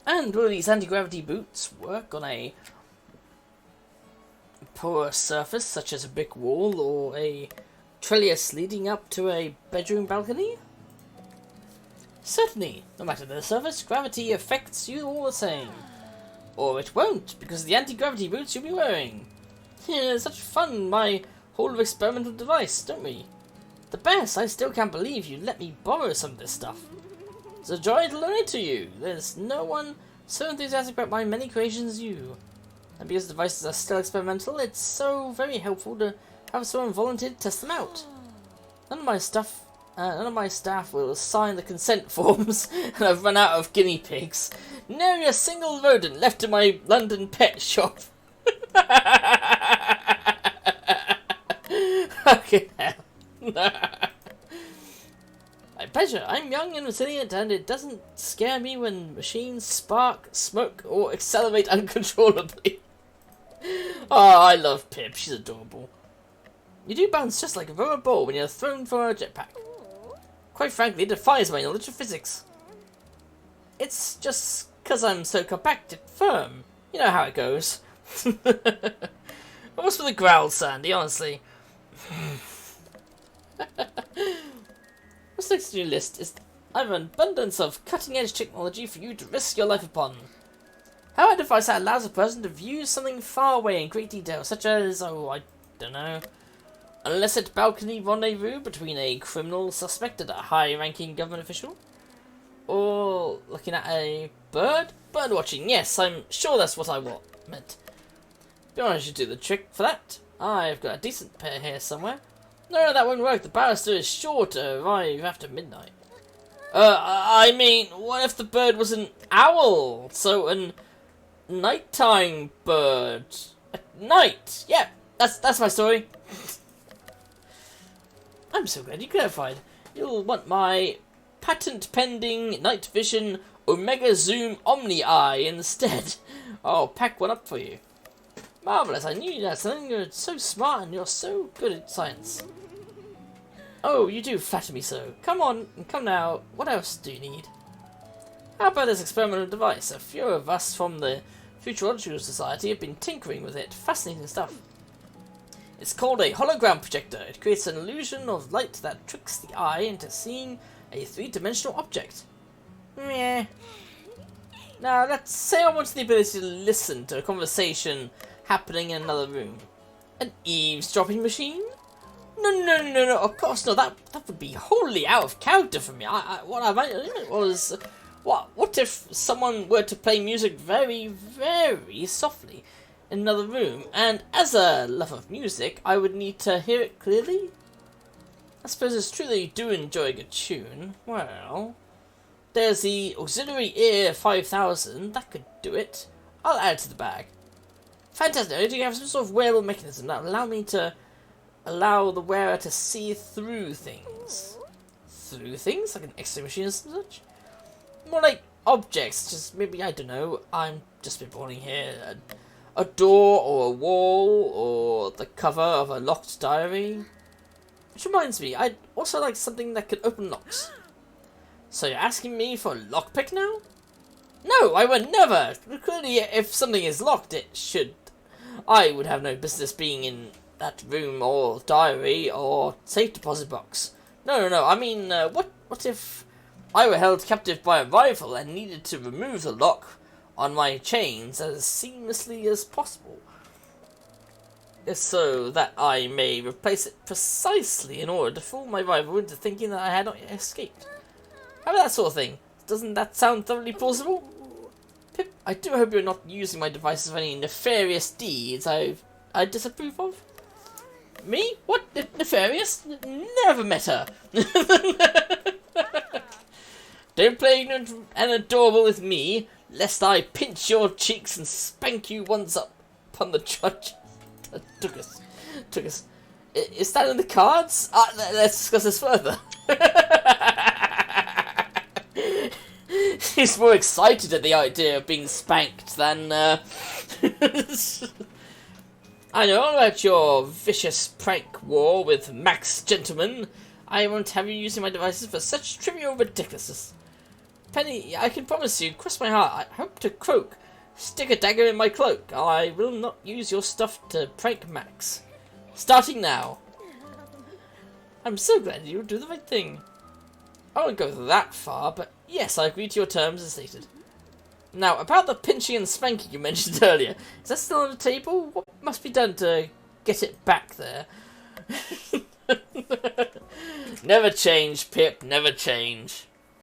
And will these anti-gravity boots work on a porous surface such as a brick wall or a trellis leading up to a bedroom balcony? Certainly, no matter the surface, gravity affects you all the same. Or it won't, because of the anti-gravity boots you'll be wearing. Yeah, such fun, my whole experimental device, don't we? The best, I still can't believe you let me borrow some of this stuff. It's a joy to loan it to you. There's no one so enthusiastic about my many creations as you. And because the devices are still experimental, it's so very helpful to have someone volunteer to test them out. None of my staff will sign the consent forms, and I've run out of guinea pigs. Nary a single rodent left in my London pet shop. Okay, my pleasure. I'm young and resilient, and it doesn't scare me when machines spark, smoke, or accelerate uncontrollably. Oh, I love Pip. She's adorable. You do bounce just like a rubber ball when you're thrown for a jetpack. Quite frankly, it defies my knowledge of physics. It's just because I'm so compact and firm. You know how it goes. What's with the growl, Sandy, honestly? What's next on your list is I have an abundance of cutting-edge technology for you to risk your life upon. How a device that allows a person to view something far away in great detail, such as, oh, I don't know, an illicit balcony rendezvous between a criminal suspect and a high-ranking government official? Or looking at a bird? Bird watching, yes, I'm sure that's what I meant. Be honest, I should do the trick for that. I've got a decent pair here somewhere. No, that won't work. The barrister is sure to arrive after midnight. I mean, what if the bird was an owl? So, a nighttime bird. At night. Yeah, that's my story. I'm so glad you clarified. You'll want my patent-pending night vision Omega Zoom Omni Eye instead. I'll pack one up for you. Marvellous, I knew you'd have something. You're so smart and you're so good at science. Oh, you do flatter me so. Come on, come now. What else do you need? How about this experimental device? A few of us from the Futurological Society have been tinkering with it. Fascinating stuff. It's called a hologram projector. It creates an illusion of light that tricks the eye into seeing a three-dimensional object. Meh. Now, let's say I wanted the ability to listen to a conversation happening in another room. An eavesdropping machine? No, of course not. That would be wholly out of character for me. What I meant was, what if someone were to play music very, very softly in another room, and as a lover of music, I would need to hear it clearly? I suppose it's true that you do enjoy a good tune. Well, there's the Auxiliary Ear 5000. That could do it. I'll add it to the bag. Fantastic. Do you have some sort of wearable mechanism that will allow me to allow the wearer to see through things? Through things? Like an X-ray machine and such? More like objects, just maybe, I don't know, I'm just spitballing here. A door or a wall or the cover of a locked diary. Which reminds me, I'd also like something that could open locks. So you're asking me for a lockpick now? No, I would never! Clearly, if something is locked, it should. I would have no business being in that room or diary or safe deposit box. No, I mean, what if I were held captive by a rival and needed to remove the lock on my chains as seamlessly as possible, so that I may replace it precisely in order to fool my rival into thinking that I had not yet escaped. How about that sort of thing? Doesn't that sound thoroughly plausible? Pip, I do hope you're not using my devices for any nefarious deeds I disapprove of. Me? What? Nefarious? Never met her. Don't play ignorant and adorable with me, lest I pinch your cheeks and spank you once up upon the judge. Took us. Is that in the cards? Let's discuss this further. He's more excited at the idea of being spanked than, I know all about your vicious prank war with Max Gentleman. I won't have you using my devices for such trivial ridiculousness. Penny, I can promise you, cross my heart, I hope to croak. Stick a dagger in my cloak. I will not use your stuff to prank Max. Starting now. I'm so glad you'll do the right thing. I won't go that far, but yes, I agree to your terms as stated. Now, about the pinching and spanking you mentioned earlier, is that still on the table? What must be done to get it back there? Never change, Pip, never change.